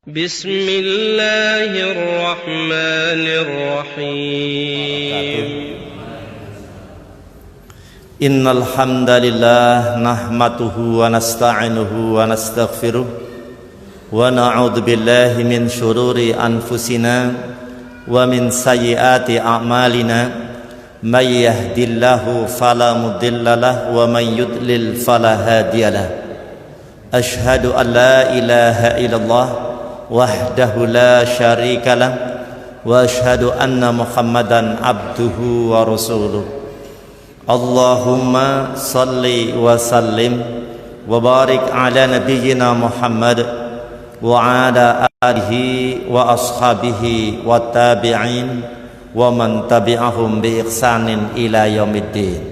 Bismillahirrahmanirrahim. Innal hamdalillah nahmaduhu wa nasta'inuhu wa nastaghfiruh wa na'udzu billahi min shururi anfusina wa min sayyiati a'malina may yahdihillahu fala mudhillalah wa may yudlil fala hadiyalah. Asyhadu an la ilaha illallah wahdahu la syarikalah wa asyhadu anna Muhammadan abduhu wa rasuluh. Allahumma salli wa sallim wa barik ala nabiyyina Muhammad wa ala alihi wa ashabihi wa tabi'in wa man tabi'ahum bi ihsanin ila yaumiddin.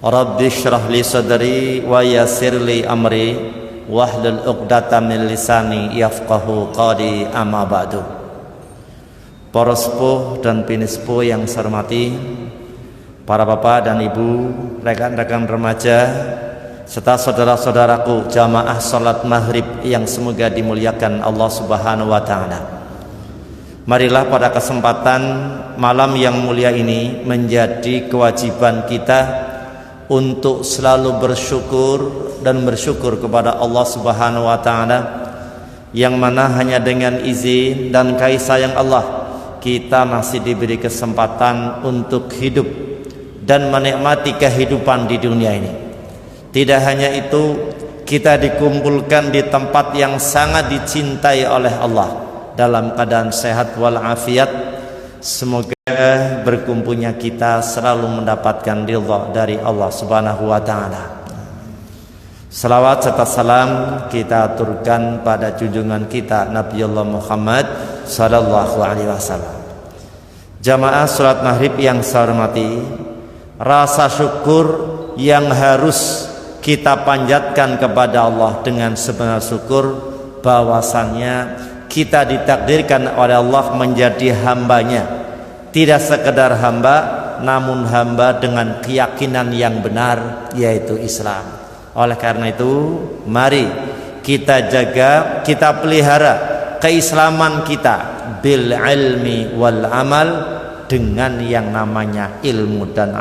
Rabbi shrah li sadri wa yassir li amri wahlul 'uqdatam min lisani yafqahu qawli, amma ba'du. Para sepuh dan bini sepuh yang saya hormati, para bapak dan ibu, rekan-rekan remaja, serta saudara-saudaraku jamaah salat maghrib yang semoga dimuliakan Allah Subhanahu wa ta'ala. Marilah pada kesempatan malam yang mulia ini menjadi kewajiban kita untuk selalu bersyukur kepada Allah Subhanahu wa ta'ala, yang mana hanya dengan izin dan kasih sayang Allah kita masih diberi kesempatan untuk hidup dan menikmati kehidupan di dunia ini. Tidak hanya itu, kita dikumpulkan di tempat yang sangat dicintai oleh Allah dalam keadaan sehat walafiat. Semoga berkumpulnya kita selalu mendapatkan ridha dari Allah Subhanahu wa ta'ala. Salawat serta salam kita aturkan pada junjungan kita Nabiullah Muhammad sallallahu alaihi wasallam. Jamaah salat maghrib yang saya hormati, rasa syukur yang harus kita panjatkan kepada Allah dengan sebenar syukur bahwasannya kita ditakdirkan oleh Allah menjadi hambanya. Tidak sekedar hamba, namun hamba dengan keyakinan yang benar, yaitu Islam. Oleh karena itu, mari kita jaga, kita pelihara keislaman kita bil ilmi wal amal, dengan yang namanya ilmu dan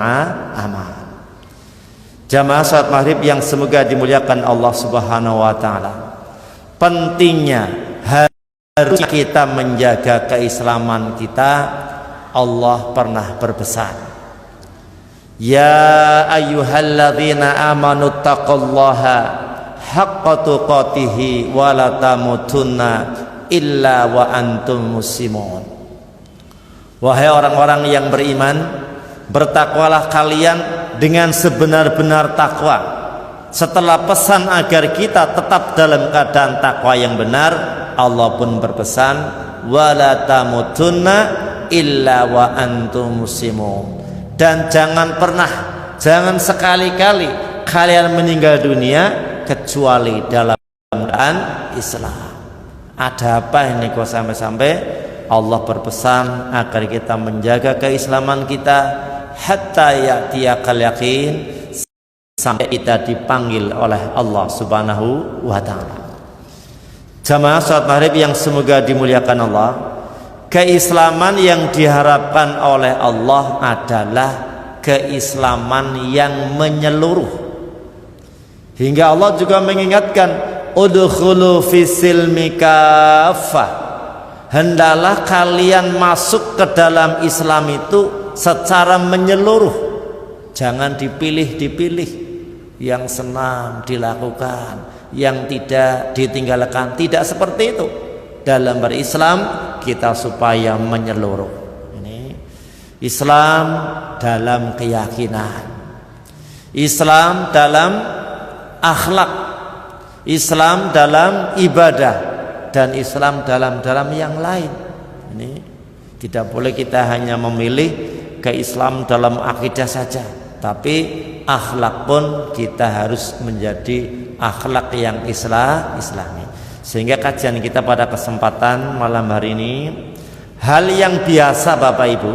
amal. Jamaah salat maghrib yang semoga dimuliakan Allah Subhanahu wa ta'ala, pentingnya harus kita menjaga keislaman kita. Allah pernah berpesan, ya ayyuhalladzina amanu taqullaha haqqa tuqatih wa la tamutunna illa wa antum muslimun. Wahai orang-orang yang beriman, bertakwalah kalian dengan sebenar-benar takwa. Setelah pesan agar kita tetap dalam keadaan takwa yang benar, Allah pun berpesan, wala tamutunna illa wa antum muslimun. Dan jangan sekali-kali kalian meninggal dunia kecuali dalam keadaan Islam. Ada apa ini kok sampai-sampai Allah berpesan agar kita menjaga keislaman kita hatta ya'tiyakal yaqin, sampai kita dipanggil oleh Allah Subhanahu wa ta'ala. Jamaah salat maghrib yang semoga dimuliakan Allah, keislaman yang diharapkan oleh Allah adalah keislaman yang menyeluruh. Hingga Allah juga mengingatkan, udkhulu fisilmi kaffah, hendaklah kalian masuk ke dalam Islam itu secara menyeluruh. Jangan dipilih-dipilih, yang senang dilakukan, yang tidak ditinggalkan. Tidak seperti itu. Dalam berislam kita supaya menyeluruh. Ini Islam dalam keyakinan, Islam dalam akhlak, Islam dalam ibadah, dan Islam dalam yang lain. Ini tidak boleh kita hanya memilih ke Islam dalam akidah saja, tapi akhlak pun kita harus menjadi akhlak yang islami. Sehingga kajian kita pada kesempatan malam hari ini, hal yang biasa Bapak Ibu,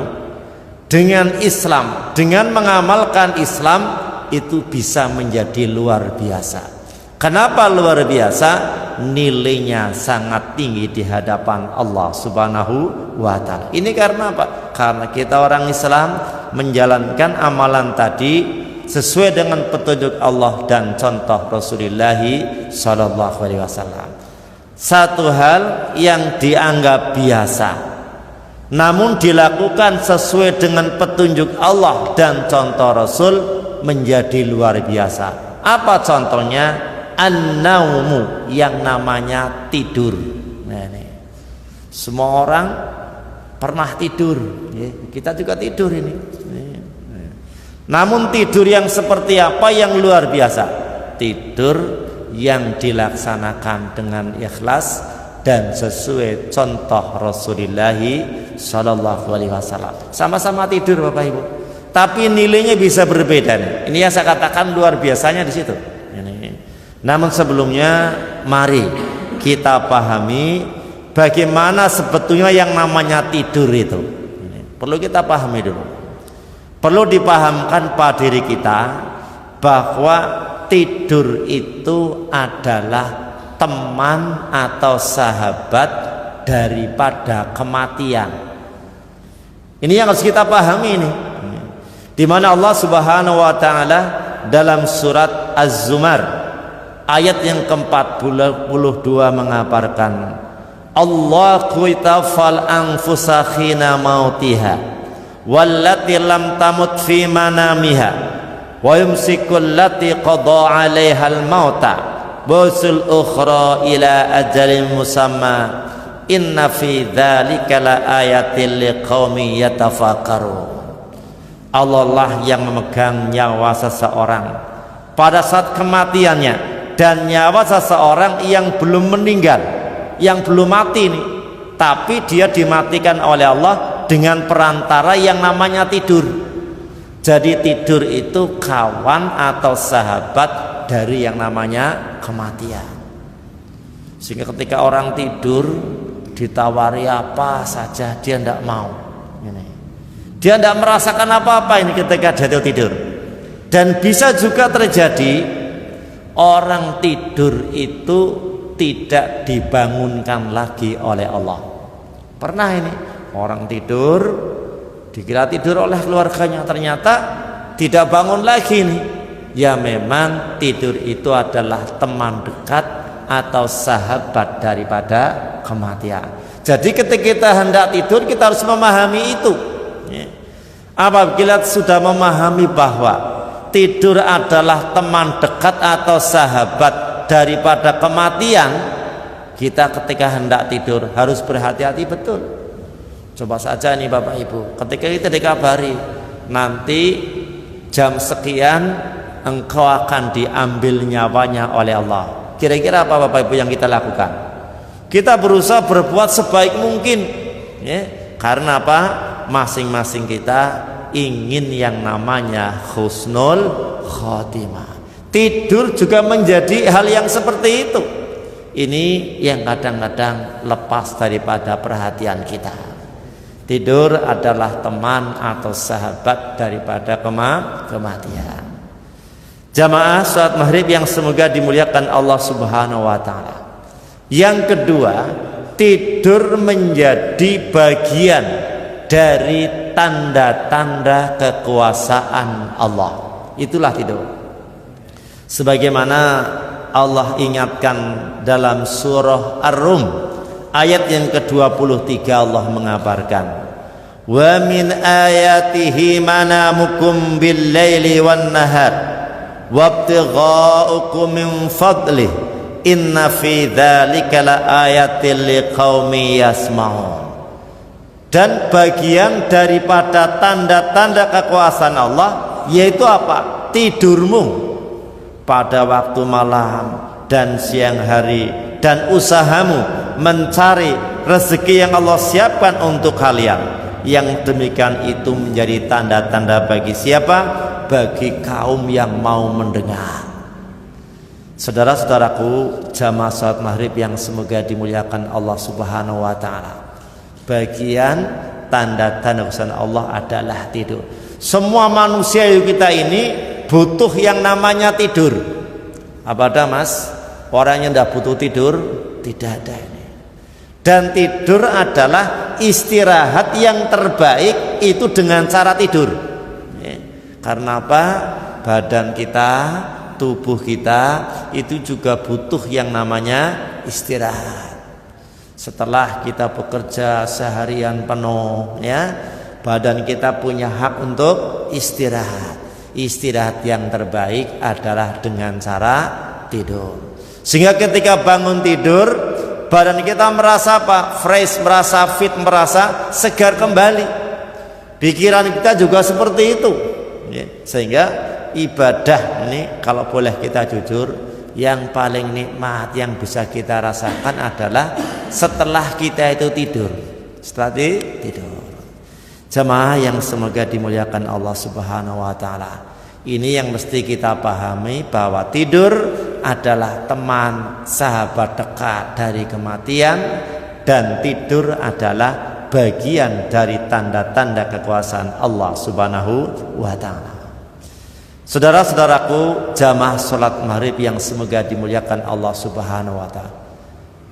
dengan Islam, dengan mengamalkan Islam itu bisa menjadi luar biasa. Kenapa luar biasa? Nilainya sangat tinggi di hadapan Allah Subhanahu wa Ta'ala. Ini karena apa? Karena kita orang Islam menjalankan amalan tadi sesuai dengan petunjuk Allah dan contoh Rasulullah sallallahu alaihi wasallam. Satu hal yang dianggap biasa namun dilakukan sesuai dengan petunjuk Allah dan contoh Rasul menjadi luar biasa. Apa contohnya? An-naumu, yang namanya tidur. Nah, ini. Semua orang pernah tidur, ya. Kita juga tidur ini. Namun tidur yang seperti apa yang luar biasa? Tidur yang dilaksanakan dengan ikhlas dan sesuai contoh Rasulullah sallallahu alaihi wasallam. Sama-sama tidur Bapak Ibu, tapi nilainya bisa berbeda. Ini yang saya katakan luar biasanya di situ. Namun sebelumnya mari kita pahami bagaimana sebetulnya yang namanya tidur itu. Perlu kita pahami dulu. Perlu dipahamkan pada diri kita bahwa tidur itu adalah teman atau sahabat daripada kematian. Ini yang harus kita pahami ini. Di mana Allah Subhanahu wa taala dalam surat Az-Zumar ayat yang ke-42 mengabarkan, Allahu yatawaffal anfusa khina mautiha wallati lam tamut fi manamiha wa yumsikul lati qada 'alaiha al-mauta busul ukhra ila ajalin musamma inna fi dzalika la ayatin liqaumin yatafakkarun. Allah lah yang memegang nyawa seseorang pada saat kematiannya dan nyawa seseorang yang belum meninggal, yang belum mati nih, tapi dia dimatikan oleh Allah dengan perantara yang namanya tidur. Jadi tidur itu kawan atau sahabat dari yang namanya kematian. Sehingga ketika orang tidur ditawari apa saja dia tidak mau. Dia tidak merasakan apa-apa ini ketika dia tidur. Dan bisa juga terjadi orang tidur itu tidak dibangunkan lagi oleh Allah. Pernah ini orang tidur, dikira tidur oleh keluarganya, ternyata tidak bangun lagi nih. Ya memang tidur itu adalah teman dekat atau sahabat daripada kematian. Jadi ketika kita hendak tidur kita harus memahami itu. Apabila sudah memahami bahwa tidur adalah teman dekat atau sahabat daripada kematian, kita ketika hendak tidur harus berhati-hati betul. Coba saja nih Bapak Ibu, ketika kita dikabari nanti jam sekian engkau akan diambil nyawanya oleh Allah, kira-kira apa Bapak Ibu yang kita lakukan? Kita berusaha berbuat sebaik mungkin, ya. Karena apa? Masing-masing kita ingin yang namanya husnul khotimah. Tidur juga menjadi hal yang seperti itu. Ini yang kadang-kadang lepas daripada perhatian kita. Tidur adalah teman atau sahabat daripada kematian. Jamaah salat maghrib yang semoga dimuliakan Allah Subhanahu wa taala. Yang kedua, tidur menjadi bagian dari tanda-tanda kekuasaan Allah. Itulah tidur. Sebagaimana Allah ingatkan dalam surah Ar-Rum ayat yang ke-23, Allah mengabarkan, wa min ayatihi manamukum bil laili wan nahar wabtigha'ukum min fadlih inna fi dzalika la ayatil liqaumin yasma'un. Dan bagian daripada tanda-tanda kekuasaan Allah yaitu apa? Tidurmu pada waktu malam dan siang hari, dan usahamu mencari rezeki yang Allah siapkan untuk kalian. Yang demikian itu menjadi tanda-tanda bagi siapa? Bagi kaum yang mau mendengar. Saudara-saudaraku jamaah salat maghrib yang semoga dimuliakan Allah Subhanahu wa taala, bagian tanda-tanda kekuasaan Allah adalah tidur. Semua manusia kita ini butuh yang namanya tidur. Apa ada Mas? Orang yang tidak butuh tidur? Tidak ada ini. Dan tidur adalah istirahat yang terbaik itu dengan cara tidur. Karena apa? Badan kita, tubuh kita itu juga butuh yang namanya istirahat. Setelah kita bekerja seharian penuh, ya, badan kita punya hak untuk istirahat. Istirahat yang terbaik adalah dengan cara tidur. Sehingga ketika bangun tidur, badan kita merasa apa? Fresh, merasa fit, merasa segar kembali. Pikiran kita juga seperti itu. Sehingga ibadah ini kalau boleh kita jujur, yang paling nikmat yang bisa kita rasakan adalah setelah kita itu tidur. Setelah tidur. Jemaah yang semoga dimuliakan Allah Subhanahu wa taala. Ini yang mesti kita pahami, bahwa tidur adalah teman sahabat dekat dari kematian, dan tidur adalah bagian dari tanda-tanda kekuasaan Allah Subhanahu wa taala. Saudara-saudaraku, jamaah salat maghrib yang semoga dimuliakan Allah Subhanahu wa taala.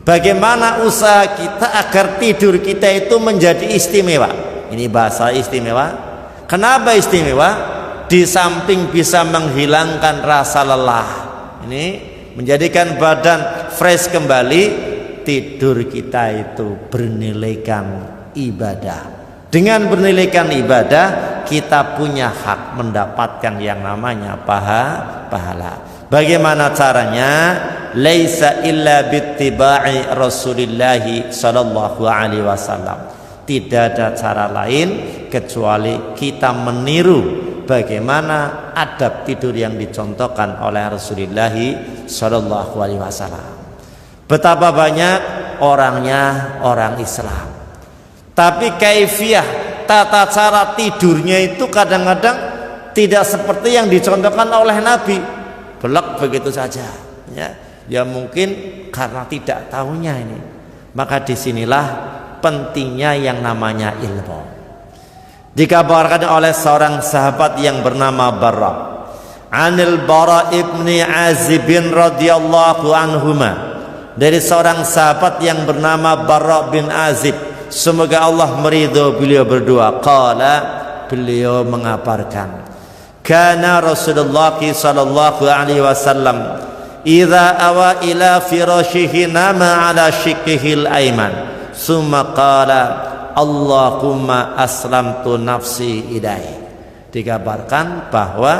Bagaimana usaha kita agar tidur kita itu menjadi istimewa? Ini bahasa istimewa. Kenapa istimewa? Di samping bisa menghilangkan rasa lelah, ini menjadikan badan fresh kembali, tidur kita itu bernilaikan ibadah. Dengan bernilaikan ibadah, kita punya hak mendapatkan yang namanya pahala. Bagaimana caranya? Laisa illa bittiba'i Rasulillahi sallallahu alaihi wasallam. Tidak ada cara lain kecuali kita meniru bagaimana adab tidur yang dicontohkan oleh Rasulullah sallallahu alaihi wasallam. Betapa banyak orangnya orang Islam, tapi kaifiah tata cara tidurnya itu kadang-kadang tidak seperti yang dicontohkan oleh Nabi. Belak begitu saja, ya mungkin karena tidak tahunya ini. Maka disinilah pentingnya yang namanya ilmu. Dikabarkan oleh seorang sahabat yang bernama Barra, Anil Bara ibni Azib radhiyallahu anhuma, dari seorang sahabat yang bernama Barra bin Azib, semoga Allah meridho beliau berdua. Qala, beliau mengabarkan, kana Rasulullah sallallahu alaihi wasallam idza awa ila firashihi nama ala shiqqihil aiman summa qala Allahumma aslamtu nafsi ilaihi. Dikabarkan bahwa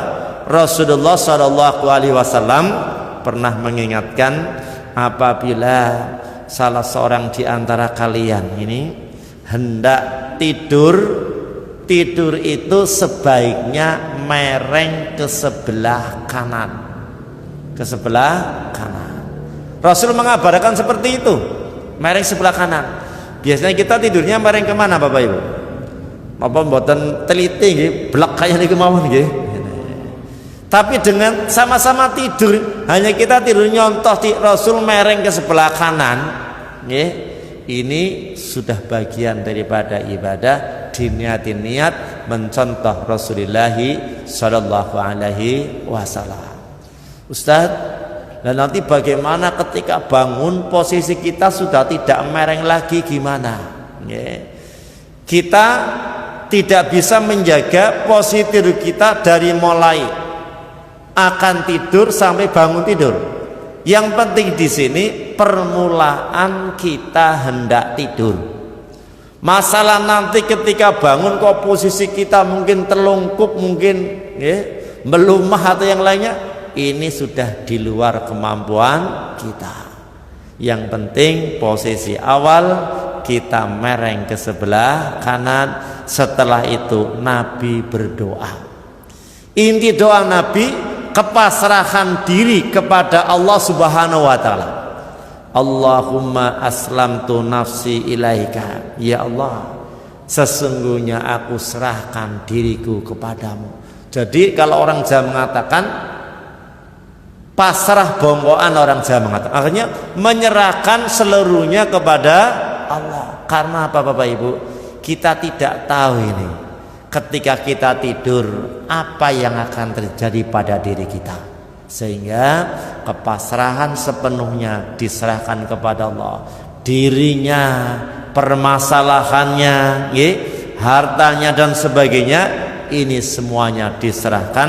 Rasulullah sallallahu alaihi wasallam pernah mengingatkan, apabila salah seorang di antara kalian ini hendak tidur itu sebaiknya mereng ke sebelah kanan. Ke sebelah kanan. Rasul mengabarkan seperti itu, mereng sebelah kanan. Biasanya kita tidurnya mereng kemana Bapak Ibu? Apa mboten teliti nggih, blek kaya niku mawon nggih. Tapi dengan sama-sama tidur, hanya kita tidur nyontoh di Rasul mereng ke sebelah kanan, nggih. Ini sudah bagian daripada ibadah, diniatin niat mencontoh Rasulullah sallallahu alaihi wasallam. Ustaz, dan nanti bagaimana ketika bangun posisi kita sudah tidak mereng lagi, gimana? Kita tidak bisa menjaga posisi tidur kita dari mulai akan tidur sampai bangun tidur. Yang penting di sini permulaan kita hendak tidur. Masalah nanti ketika bangun kok posisi kita mungkin telungkup, mungkin melumah atau yang lainnya, ini sudah di luar kemampuan kita. Yang penting posisi awal kita mereng ke sebelah kanan. Setelah itu Nabi berdoa. Inti doa Nabi kepasrahan diri kepada Allah Subhanahu wa taala. Allahumma aslamtu nafsi ilaika. Ya Allah, sesungguhnya aku serahkan diriku kepadamu. Jadi kalau orang Jawa mengatakan pasrah bongkoan, orang Jawa mengatakan akhirnya menyerahkan seluruhnya kepada Allah. Karena apa Bapak Ibu? Kita tidak tahu ini ketika kita tidur apa yang akan terjadi pada diri kita. Sehingga kepasrahan sepenuhnya diserahkan kepada Allah. Dirinya, permasalahannya, hartanya dan sebagainya, ini semuanya diserahkan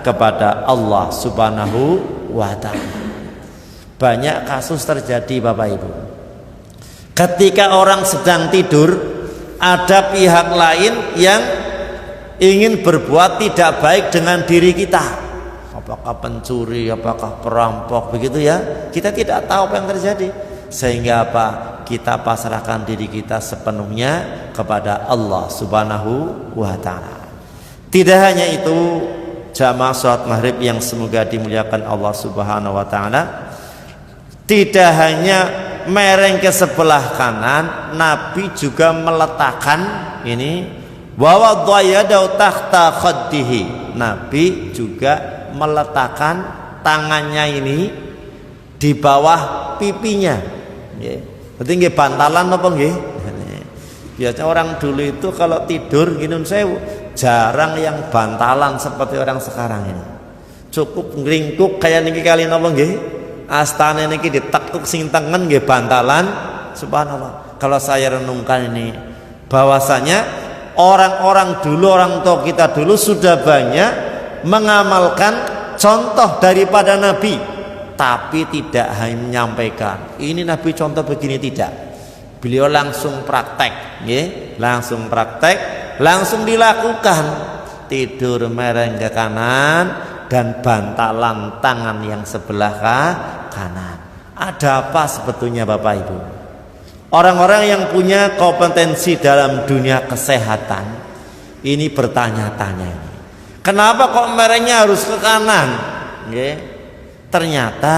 kepada Allah Subhanahu wa ta'ala. Banyak kasus terjadi Bapak Ibu. Ketika orang sedang tidur, ada pihak lain yang ingin berbuat tidak baik dengan diri kita. Apakah pencuri, apakah perampok, begitu ya. Kita tidak tahu apa yang terjadi. Sehingga apa? Kita pasrahkan diri kita sepenuhnya kepada Allah Subhanahu wa ta'ala. Tidak hanya itu, jamaah salat maghrib yang semoga dimuliakan Allah Subhanahu wa ta'ala, tidak hanya mereng ke sebelah kanan, Nabi juga meletakkan ini wa wadha yadahu tahta khaddihi. Nabi juga meletakkan tangannya ini di bawah pipinya. Berarti nggih bantalan apa nggih? Biasanya orang dulu itu kalau tidur gini saya jarang yang bantalan seperti orang sekarang ini. Cukup ngringkuk kayak niki kali napa nggih? Astane niki ditekuk sing tengen nggih bantalan. Subhanallah. Kalau saya renungkan ini bahwasanya orang-orang dulu, orang tua kita dulu sudah banyak mengamalkan contoh daripada Nabi, tapi tidak hanya menyampaikan ini Nabi contoh begini, tidak. Beliau langsung praktek, langsung praktek, langsung dilakukan. Tidur mereng ke kanan dan bantalan tangan yang sebelah kanan. Ada apa sebetulnya Bapak Ibu? Orang-orang yang punya kompetensi dalam dunia kesehatan ini bertanya-tanya ini, kenapa kok merengnya harus ke kanan? Ternyata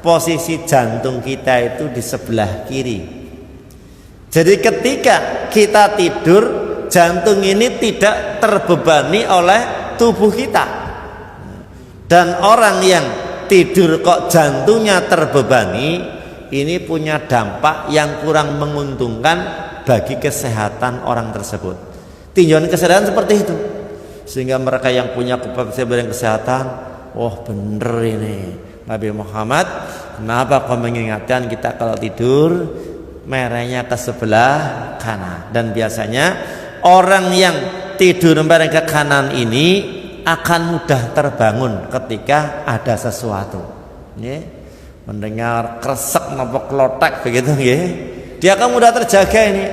posisi jantung kita itu di sebelah kiri. Jadi ketika kita tidur, jantung ini tidak terbebani oleh tubuh kita. Dan orang yang tidur kok jantungnya terbebani, ini punya dampak yang kurang menguntungkan bagi kesehatan orang tersebut. Tinjauan kesehatan seperti itu. Sehingga mereka yang punya kompetensi bidang kesehatan, wah bener ini Nabi Muhammad, kenapa kau mengingatkan kita kalau tidur merengnya ke sebelah kanan. Dan biasanya orang yang tidur mereng ke kanan ini akan mudah terbangun ketika ada sesuatu, mendengar kresek nopo klotek begitu, dia akan mudah terjaga ini.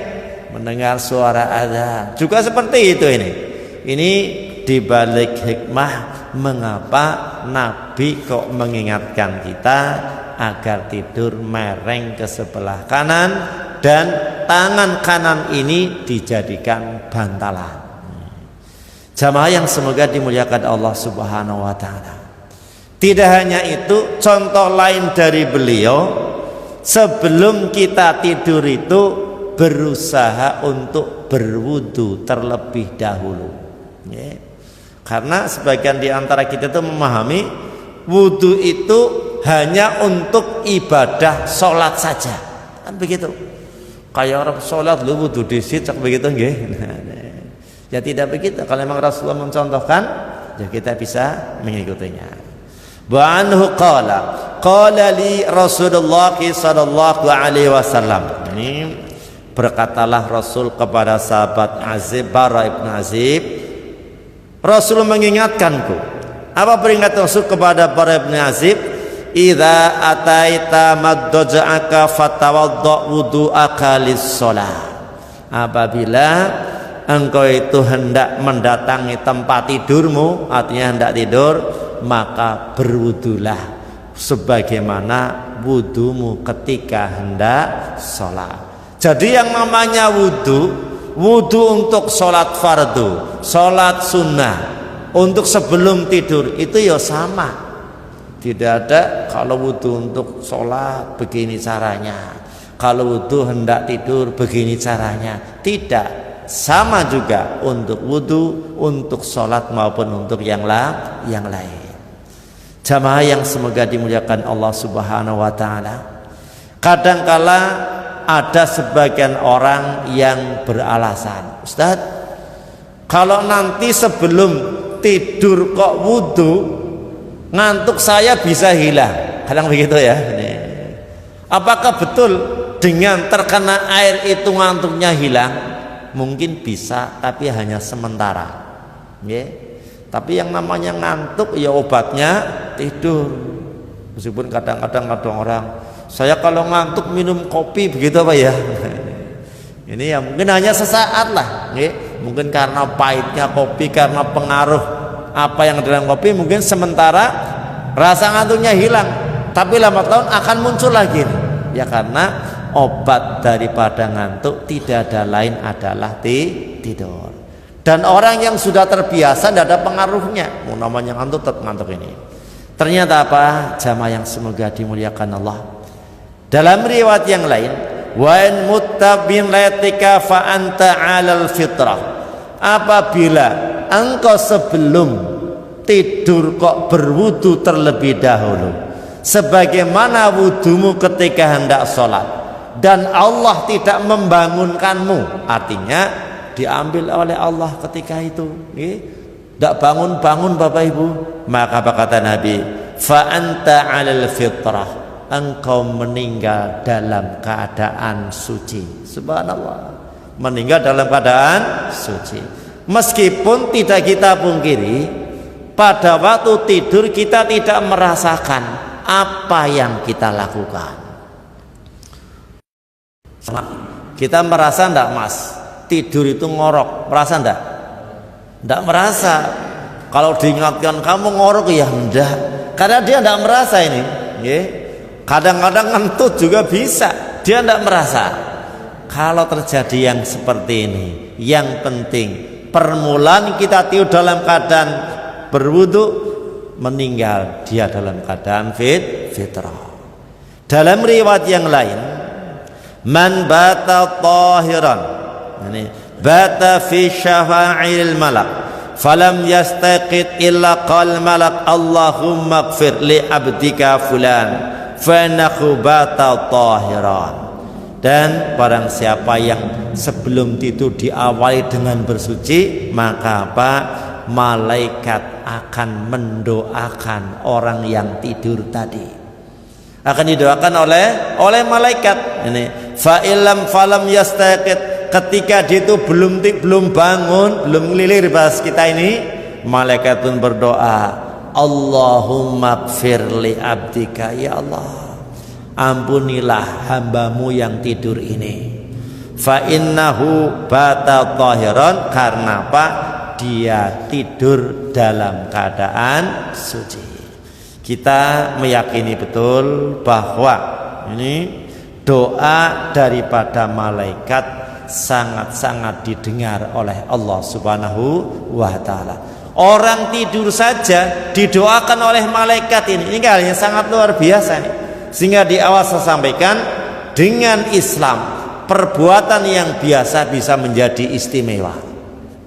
Mendengar suara azan juga seperti itu ini dibalik hikmah mengapa Nabi kok mengingatkan kita agar tidur mereng ke sebelah kanan dan tangan kanan ini dijadikan bantalan. Jamaah yang semoga dimuliakan Allah Subhanahu wa ta'ala. Tidak hanya itu, contoh lain dari beliau, sebelum kita tidur itu berusaha untuk berwudu terlebih dahulu. Karena sebagian di antara kita itu memahami wudu itu hanya untuk ibadah sholat saja, kan begitu. Kayak orang sholat lu wudu disit begitu nggih. Ya tidak begitu. Kalau memang Rasulullah mencontohkan, ya kita bisa mengikutinya. Wa anhu qala li Rasulullah sallallahu alaihi wasallam. Ini berkatalah Rasul kepada sahabat Azib, Bara ibn Azib, Rasul mengingatkanku. Apa peringatan Rasul kepada Bara ibn Azib? Idza ataita maddaja'aka fatawadda wudu'aka lis-shalah. Apabila engkau itu hendak mendatangi tempat tidurmu, artinya hendak tidur, maka berwudulah sebagaimana wudumu ketika hendak sholat. Jadi yang namanya wudu untuk sholat fardu, sholat sunnah, untuk sebelum tidur itu ya sama. Tidak ada kalau wudu untuk sholat begini caranya, kalau wudu hendak tidur begini caranya. Tidak. Sama juga untuk wudu, untuk sholat maupun untuk yang lain. Jamaah yang semoga dimuliakan Allah Subhanahu wa ta'ala, kadangkala ada sebagian orang yang beralasan, Ustaz, kalau nanti sebelum tidur kok wudu, ngantuk saya bisa hilang. Kadang begitu ya. Apakah betul dengan terkena air itu ngantuknya hilang? Mungkin bisa, tapi hanya sementara. Tapi yang namanya ngantuk ya obatnya tidur. Meskipun kadang-kadang ada orang, saya kalau ngantuk minum kopi, begitu apa ya? Ini ya mungkin hanya sesaat lah. Mungkin karena pahitnya kopi, karena pengaruh apa yang dalam kopi, mungkin sementara rasa ngantuknya hilang, tapi lambat laun akan muncul lagi. Ya karena obat daripada ngantuk tidak ada lain adalah tidur. Dan orang yang sudah terbiasa tidak ada pengaruhnya. Namanya ngantuk tetap ngantuk ini. Ternyata apa? Jamaah yang semoga dimuliakan Allah. Dalam riwayat yang lain, wa in muttabin latika fa anta 'alal fitrah. Apabila engkau sebelum tidur kok berwudu terlebih dahulu, sebagaimana wudumu ketika hendak sholat, dan Allah tidak membangunkanmu, artinya diambil oleh Allah ketika itu, tidak bangun-bangun Bapak Ibu, maka apa kata Nabi, fa anta 'alal fitrah, engkau meninggal dalam keadaan suci. Subhanallah, meninggal dalam keadaan suci. Meskipun tidak kita pungkiri, pada waktu tidur kita tidak merasakan apa yang kita lakukan. Kita merasa enggak Mas? Tidur itu ngorok, merasa enggak? Enggak merasa. Kalau diingatkan kamu ngorok ya enggak, karena dia enggak merasa ini. Kadang-kadang ngentut juga bisa, dia enggak merasa. Kalau terjadi yang seperti ini, yang penting permulaan kita tidur dalam keadaan berwudu, meninggal dia dalam keadaan fitrah. Dalam riwayat yang lain, man bata tahiran, yani bata fi syafa'il malak, falam yastaqid illa qal malak Allahumma ighfir li abdika fulan fa innahu bata tahiran. Dan barang siapa yang sebelum tidur diawali dengan bersuci, maka apa? Malaikat akan mendoakan orang yang tidur tadi. Akan didoakan oleh malaikat. Ini fa illam falam yastaqid, ketika dia itu belum bangun, belum ngelilir bahas kita ini, malaikat pun berdoa, Allahumma ighfir li abdika, ya Allah, ampunilah hambamu yang tidur ini. Fa innahu bata tahiran, karena apa? Dia tidur dalam keadaan suci. Kita meyakini betul bahwa ini doa daripada malaikat sangat-sangat didengar oleh Allah Subhanahu wa ta'ala. Orang tidur saja didoakan oleh malaikat ini hanya sangat luar biasa nih. Sehingga di awal saya sampaikan, dengan Islam perbuatan yang biasa bisa menjadi istimewa.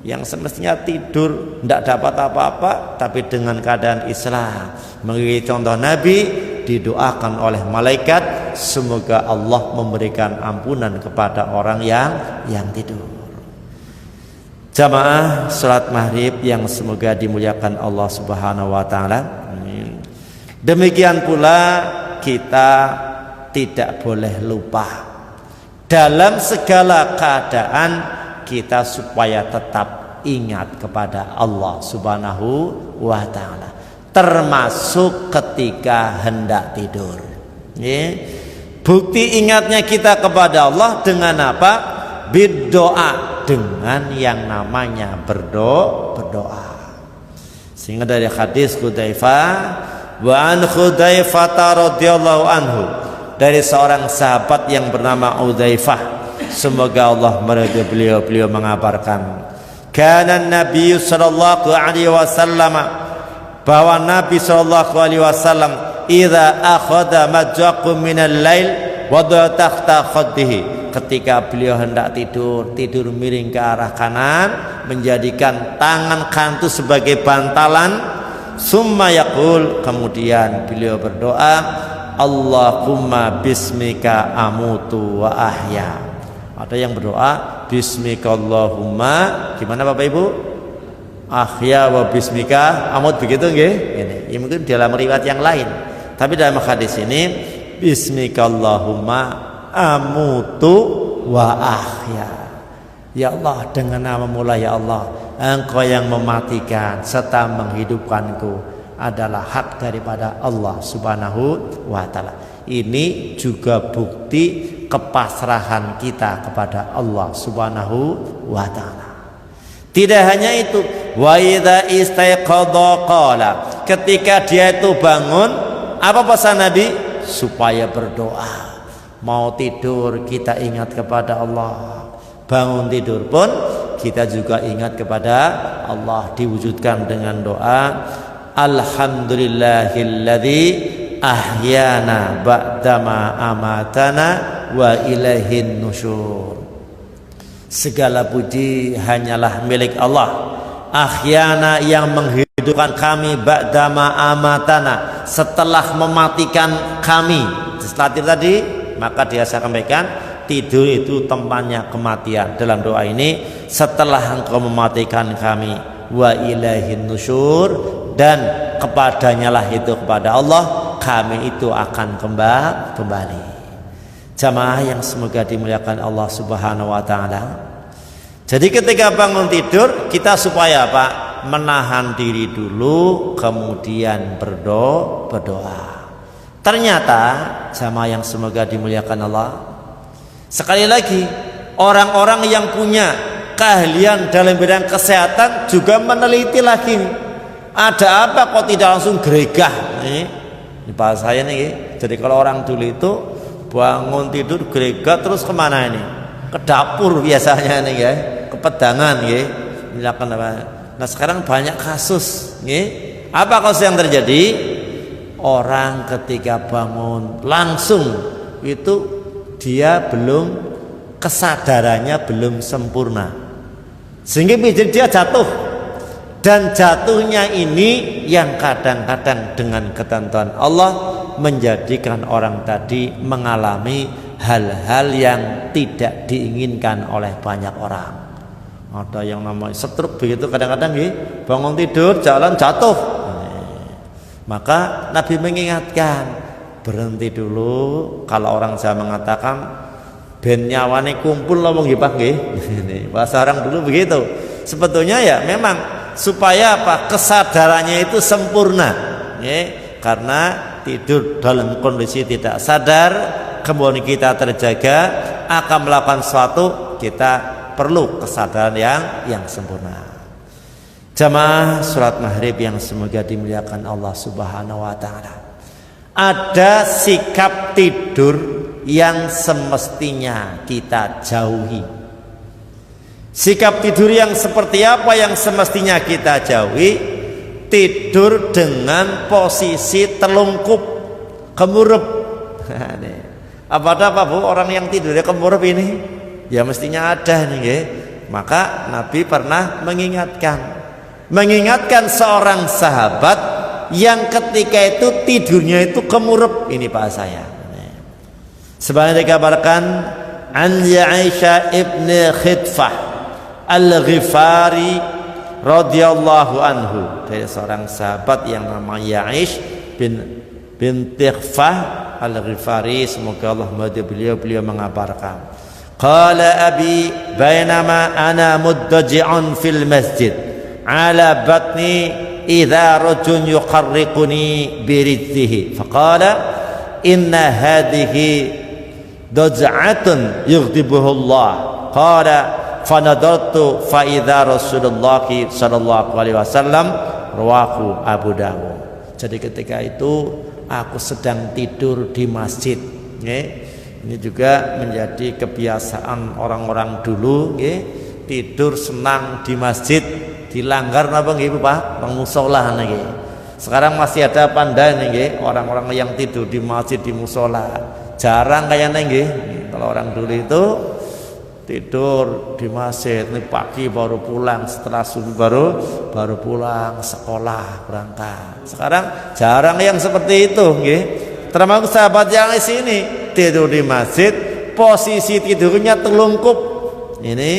Yang semestinya tidur tidak dapat apa-apa, tapi dengan keadaan Islam mengikuti contoh Nabi, didoakan oleh malaikat, semoga Allah memberikan ampunan kepada orang yang tidur. Jamaah salat maghrib yang semoga dimuliakan Allah Subhanahu wa ta'ala. Demikian pula kita tidak boleh lupa dalam segala keadaan kita supaya tetap ingat kepada Allah Subhanahu wa ta'ala, termasuk ketika hendak tidur. Bukti ingatnya kita kepada Allah dengan apa? Berdoa, dengan yang namanya berdoa. Sehingga dari hadis Hudzaifah, wa an Hudzaifah radhiyallahu anhu, dari seorang sahabat yang bernama Hudzaifah, semoga Allah meridhai beliau mengabarkan, kana Nabi sallallahu alaihi wasallam, bahwa Nabi sallallahu alaihi wasallam idza akhadha majaqum minal lail wada takhta khaddihi, ketika beliau hendak tidur miring ke arah kanan, menjadikan tangan kanan itu sebagai bantalan, summa yaqul, kemudian beliau berdoa, Allahumma bismika amutu wa ahya. Ada yang berdoa bismika Allahumma, gimana Bapak Ibu? ahya wa bismika amut, begitu nggih? Ini ya, mungkin dalam riwayat yang lain. Tapi dalam hadis ini bismikallahumma amutu wa ahya. Ya Allah, dengan namamu lah ya Allah, Engkau yang mematikan serta menghidupkanku adalah hak daripada Allah Subhanahu wa taala. Ini juga bukti kepasrahan kita kepada Allah Subhanahu wa taala. Tidak hanya itu, wa idza istaiqadha qala, ketika dia itu bangun, apa pesan Nabi? Supaya berdoa. Mau tidur kita ingat kepada Allah, bangun tidur pun kita juga ingat kepada Allah, diwujudkan dengan doa alhamdulillahilladzi ahyana ba'dama amatana wa ilaihin nusyur. Segala puji hanyalah milik Allah, ahyana yang menghidupkan kami ba'dama amatana, setelah mematikan kami. Setelah tidur tadi, maka dia sampaikan tidur itu tempatnya kematian. Dalam doa ini, setelah Engkau mematikan kami, wa ilaihin nusyur, dan kepadanya lah itu, kepada Allah kami itu akan kembali. Jamaah yang semoga dimuliakan Allah Subhanahu wa taala. Jadi ketika bangun tidur kita supaya apa? Menahan diri dulu, kemudian berdoa. Ternyata jamaah yang semoga dimuliakan Allah, sekali lagi orang-orang yang punya keahlian dalam bidang kesehatan juga meneliti lagi. Ada apa kok tidak langsung geregah? Ini bahasa saya nih. Jadi kalau orang dulu itu bangun tidur geregah terus kemana ini? Ke dapur biasanya nih ya, ke pedangan ya. Misalkan apa? Nah sekarang banyak kasus, ya. Apa kasus yang terjadi? Orang ketika bangun langsung itu dia belum, kesadarannya belum sempurna, sehingga dia jatuh. Dan jatuhnya ini yang kadang-kadang dengan ketentuan Allah menjadikan orang tadi mengalami hal-hal yang tidak diinginkan oleh banyak orang. Ada yang namanya stroke begitu, kadang-kadang bangun tidur jalan jatuh. Maka Nabi mengingatkan, berhenti dulu. Kalau orang Jawa mengatakan ben nyawane kumpul ngomong nggih. Bahasa orang dulu begitu. Sebetulnya ya memang supaya apa? Kesadarannya itu sempurna, ya, karena tidur dalam kondisi tidak sadar, kemudian kita terjaga akan melakukan sesuatu, kita perlu kesadaran yang sempurna. Jamaah surat Maghrib yang semoga dimuliakan Allah Subhanahu wa taala. Ada sikap tidur yang semestinya kita jauhi. Sikap tidur yang seperti apa yang semestinya kita jauhi? Tidur dengan posisi telungkup, kemurup. Apa Bu orang yang tidurnya kemurup ini? Ya mestinya ada nih, ya. Maka Nabi pernah mengingatkan seorang sahabat yang ketika itu tidurnya itu kemurup. Ini bahasa saya. Sebagaimana dikabarkan an Aisyah ibn Khidfah Al-Ghifari radhiyallahu anhu, dari seorang sahabat yang namanya Aish bin Khidfah Al-Ghifari, semoga Allah meridai beliau mengabarkan, qala abi bainama ana muddaji'un fil masjid ala batni idza rajun yuqarriquni biridhihi faqala inna hadhihi daj'atun yughdibuhu Allah qala fanadartu fa idza Rasulullah sallallahu alaihi wasallam rawahu Abu Dawud. Jadi ketika itu aku sedang tidur di masjid, ini juga menjadi kebiasaan orang-orang dulu, tidur senang di masjid, dilanggar napa nggih Pak? Musola niki. Sekarang masih ada pandai nggih orang-orang yang tidur di masjid, di musola. Jarang kayaknya nggih. Kalau orang dulu itu tidur di masjid, ini pagi baru pulang, setelah subuh baru pulang sekolah berangkat. Sekarang jarang yang seperti itu nggih. Termasuk sahabat yang di sini tidur di masjid, posisi tidurnya telungkup. Ini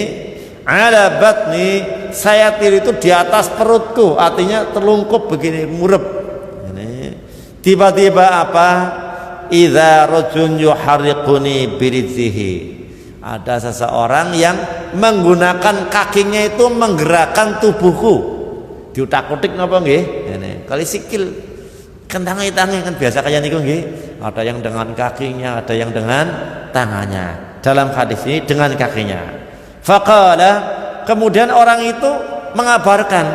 ala batni saya tidur itu di atas perutku, artinya terlungkup begini, murep. Tiba-tiba apa? Idza rajulun yuharriquni birizhi. Ada seseorang yang menggunakan kakinya itu menggerakkan tubuhku. Diutak-utik napa nggih? Ngene. Kali sikil kentangi-tangi kan biasa kaya niku nggih. Ada yang dengan kakinya, ada yang dengan tangannya. Dalam hadis ini dengan kakinya. Faqala, kemudian orang itu mengabarkan,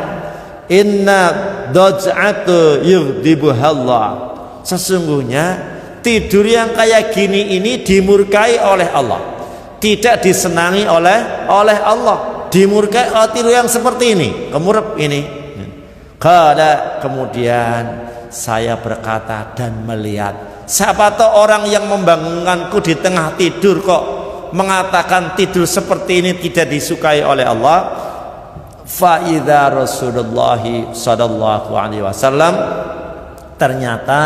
inna daj'atu yughdibuhallah. Sesungguhnya tidur yang kayak gini ini dimurkai oleh Allah, tidak disenangi oleh Allah, dimurkai. Tidur yang seperti ini, kemurep ini. Qala, kemudian saya berkata dan melihat, siapa tahu orang yang membangunkanku di tengah tidur kok mengatakan tidur seperti ini tidak disukai oleh Allah. Fa idza Rasulullah sallallahu alaihi wasallam, ternyata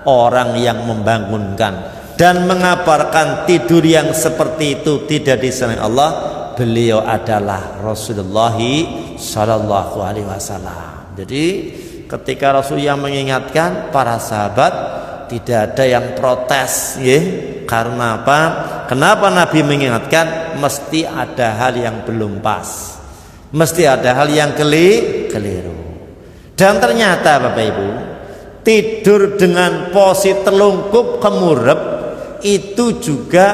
orang yang membangunkan dan mengabarkan tidur yang seperti itu tidak disenangi Allah, beliau adalah Rasulullah sallallahu alaihi wasallam. Jadi ketika Rasul yang mengingatkan, para sahabat tidak ada yang protes, ya. Karena apa? Kenapa Nabi mengingatkan? Mesti ada hal yang belum pas, mesti ada hal yang keliru. Dan ternyata Bapak Ibu, tidur dengan posisi telungkup kemurep itu juga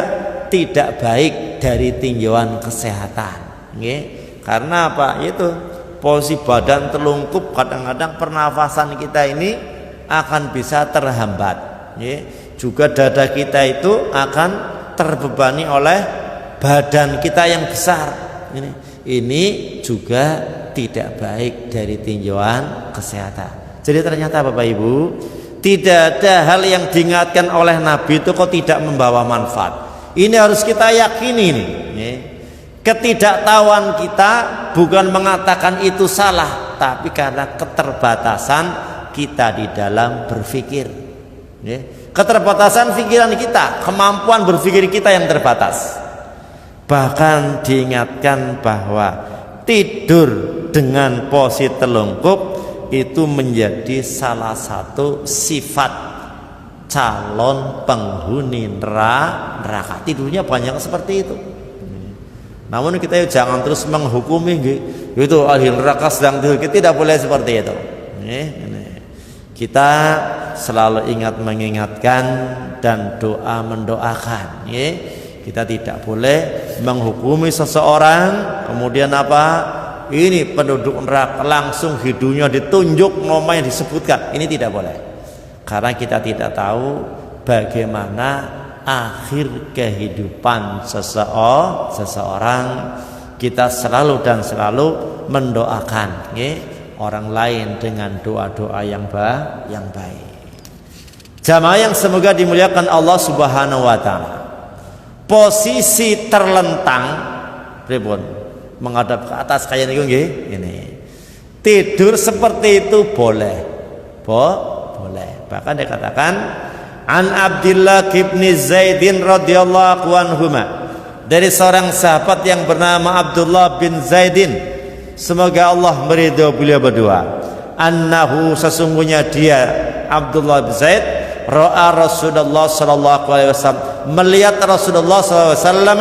tidak baik dari tinjauan kesehatan, ya. Karena apa? Itu posisi badan telungkup, kadang-kadang pernafasan kita ini akan bisa terhambat, ya. Juga dada kita itu akan terbebani oleh badan kita yang besar. Ini juga tidak baik dari tinjauan kesehatan. Jadi ternyata Bapak Ibu, tidak ada hal yang diingatkan oleh Nabi itu kok tidak membawa manfaat. Ini harus kita yakini nih, ya. Ketidaktahuan kita bukan mengatakan itu salah, tapi karena keterbatasan kita di dalam berpikir, ya. Keterbatasan pikiran kita, kemampuan berpikir kita yang terbatas. Bahkan diingatkan bahwa tidur dengan posisi telungkup itu menjadi salah satu sifat calon penghuni neraka. Tidurnya banyak seperti itu. Namun kita jangan terus menghukumi itu ahli neraka sedang tidur. Kita tidak boleh seperti itu. Kita selalu mengingatkan dan doa mendoakan. Kita tidak boleh menghukumi seseorang kemudian apa? Ini penduduk neraka, langsung hidungnya ditunjuk, namanya disebutkan. Ini tidak boleh. Karena kita tidak tahu bagaimana akhir kehidupan seseorang. Kita selalu mendoakan, ya, orang lain dengan doa-doa yang baik. Jamaah yang semoga dimuliakan Allah Subhanahu wa taala. Posisi terlentang pripun? Menghadap ke atas kayak niku nggih, ini. Tidur seperti itu boleh. Boleh. Bahkan dikatakan An Abdullah bin Zaidin radhiyallahu anhuma, dari seorang sahabat yang bernama Abdullah bin Zaidin, semoga Allah meridho beliau berdua, annahu, sesungguhnya dia Abdullah bin Zaid ra'a Rasulullah sallallahu alaihi wasallam, melihat Rasulullah sallallahu alaihi wasallam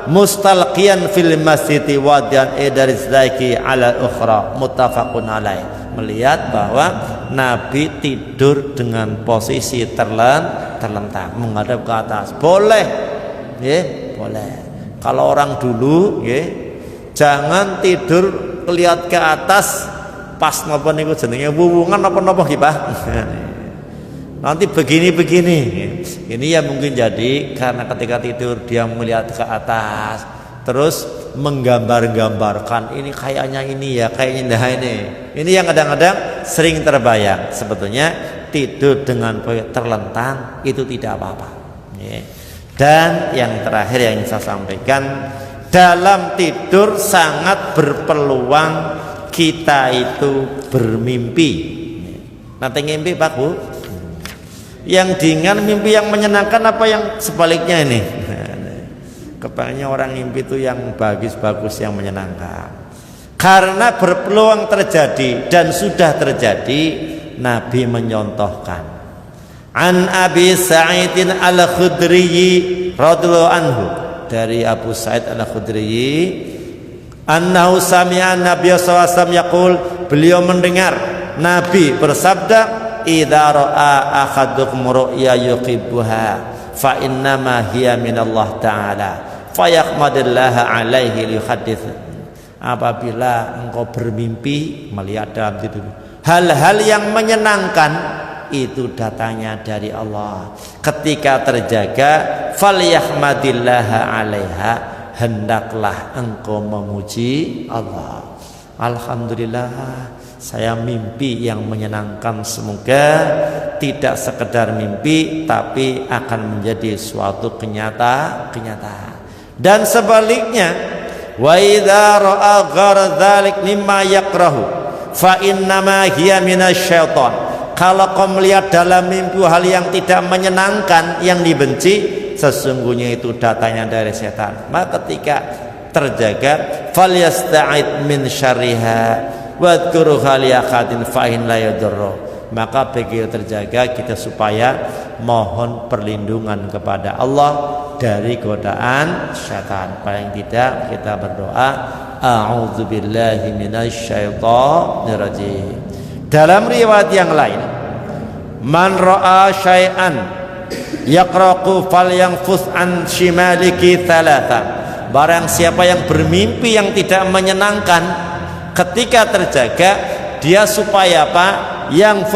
mustalqiyan fil masjid wadian idarizaki ala ukhra, muttafaqun alaih. Melihat bahwa Nabi tidur dengan posisi terlentang menghadap ke atas. Boleh, ya, boleh. Kalau orang dulu, ya, jangan tidur lihat ke atas pas napa niku jenenge wuwungan napa-napa nggih, Pak. Nanti begini-begini. Ini ya mungkin jadi karena ketika tidur dia melihat ke atas, terus menggambar-gambarkan ini kayaknya ini ya, kayaknya ini. Ini yang kadang-kadang sering terbayang. Sebetulnya tidur dengan terlentang itu tidak apa-apa. Dan yang terakhir yang saya sampaikan, dalam tidur sangat berpeluang kita itu bermimpi. Nanti ngimpi Pak Bu, yang diingat mimpi yang menyenangkan apa yang sebaliknya ini? Kebanyakan orang mimpi itu yang bagus-bagus, yang menyenangkan. Karena berpeluang terjadi dan sudah terjadi, Nabi menyontohkan. An Abi Sa'idin Al-Khudri radhiyallahu anhu, dari Abu Sa'id Al-Khudri, annahu sami'a Nabi sallallahu alaihi wasallam yaqul, beliau mendengar Nabi bersabda, idza ra'a ahadukum ru'ya yuqibbuha fa innama hiya minallah ta'ala fayahmadillaha alaihi liyuhaddits. Apabila engkau bermimpi melihat dalam tidur hal-hal yang menyenangkan, itu datangnya dari Allah. Ketika terjaga, falyahmadillaha alaiha, hendaklah engkau memuji Allah. Alhamdulillah, saya mimpi yang menyenangkan. Semoga tidak sekedar mimpi, tapi akan menjadi suatu kenyataan. Dan sebaliknya, wa idza ra'a ghara dzalik mimma yakrahu fa innama hiya minasyaiton. Kalau kau melihat dalam mimpi hal yang tidak menyenangkan, yang dibenci, sesungguhnya itu datangnya dari setan. Maka ketika terjaga, falyasta'id min syarriha wadhkuru khaliyaqatin fa in la yadurru. Maka begitu terjaga, kita supaya mohon perlindungan kepada Allah dari godaan syaitan. Paling tidak kita berdoa, a'udzubillahi minasyaitonirrajim. Dalam riwayat yang lain, man ra'a syai'an yaqraqu falyanfus an shimaliki thalatha. Barang siapa yang bermimpi yang tidak menyenangkan, ketika terjaga dia supaya apa? Yang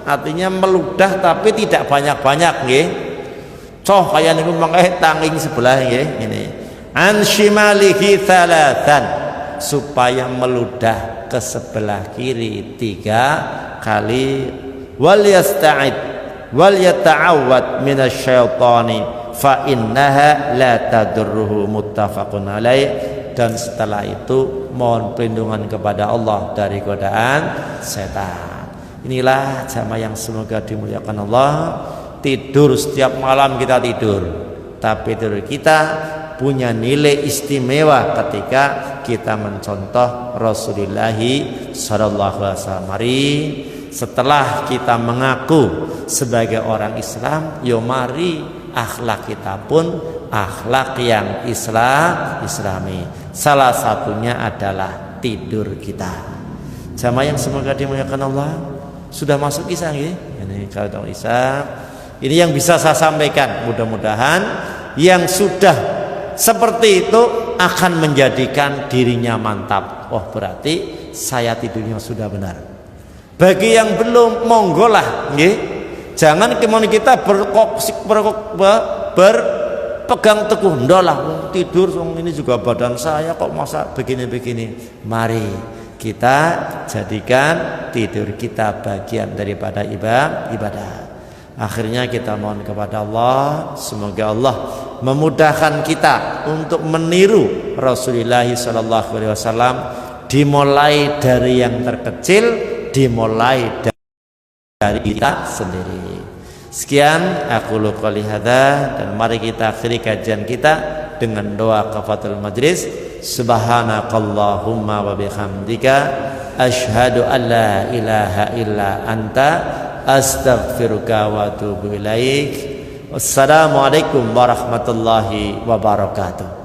artinya meludah tapi tidak banyak-banyak nggih. Coh kaya niku mangke tanging sebelah nggih ngene. An shimalihi thalathan, supaya meludah ke sebelah kiri 3 kali. Wal yasta'id wal yata'awwad minasyaitani fa innaha la tadurruhu, muttafaqun alaih. Dan setelah itu mohon perlindungan kepada Allah dari godaan setan. Inilah jamaah yang semoga dimuliakan Allah. Tidur setiap malam kita tidur, tapi tidur kita punya nilai istimewa ketika kita mencontoh Rasulullah sallallahu alaihi wasallam. Mari setelah kita mengaku sebagai orang Islam, yo mari akhlak kita pun akhlak yang islami. Salah satunya adalah tidur kita. Jamaah yang semoga dimuliakan Allah, sudah masuk Isya nggih? Ini kalau Isya, ini yang bisa saya sampaikan. Mudah-mudahan yang sudah seperti itu akan menjadikan dirinya mantap. Oh, berarti saya tidurnya sudah benar. Bagi yang belum, monggolah nggih. Jangan kemudian kita berpegang teguh, ndolah tidur ini juga badan saya kok masa begini-begini. Mari kita jadikan tidur kita bagian daripada ibadah. Akhirnya kita mohon kepada Allah, semoga Allah memudahkan kita untuk meniru Rasulullah sallallahu alaihi wasallam, dimulai dari yang terkecil, dimulai dari kita sendiri. Sekian aku qouli hadza, dan mari kita akhiri kajian kita dengan doa kafatul majlis. Subhanakallahumma wa bihamdika asyhadu an la ilaha illa anta astaghfiruka wa atubu ilaik. Wassalamualaikum warahmatullahi wabarakatuh.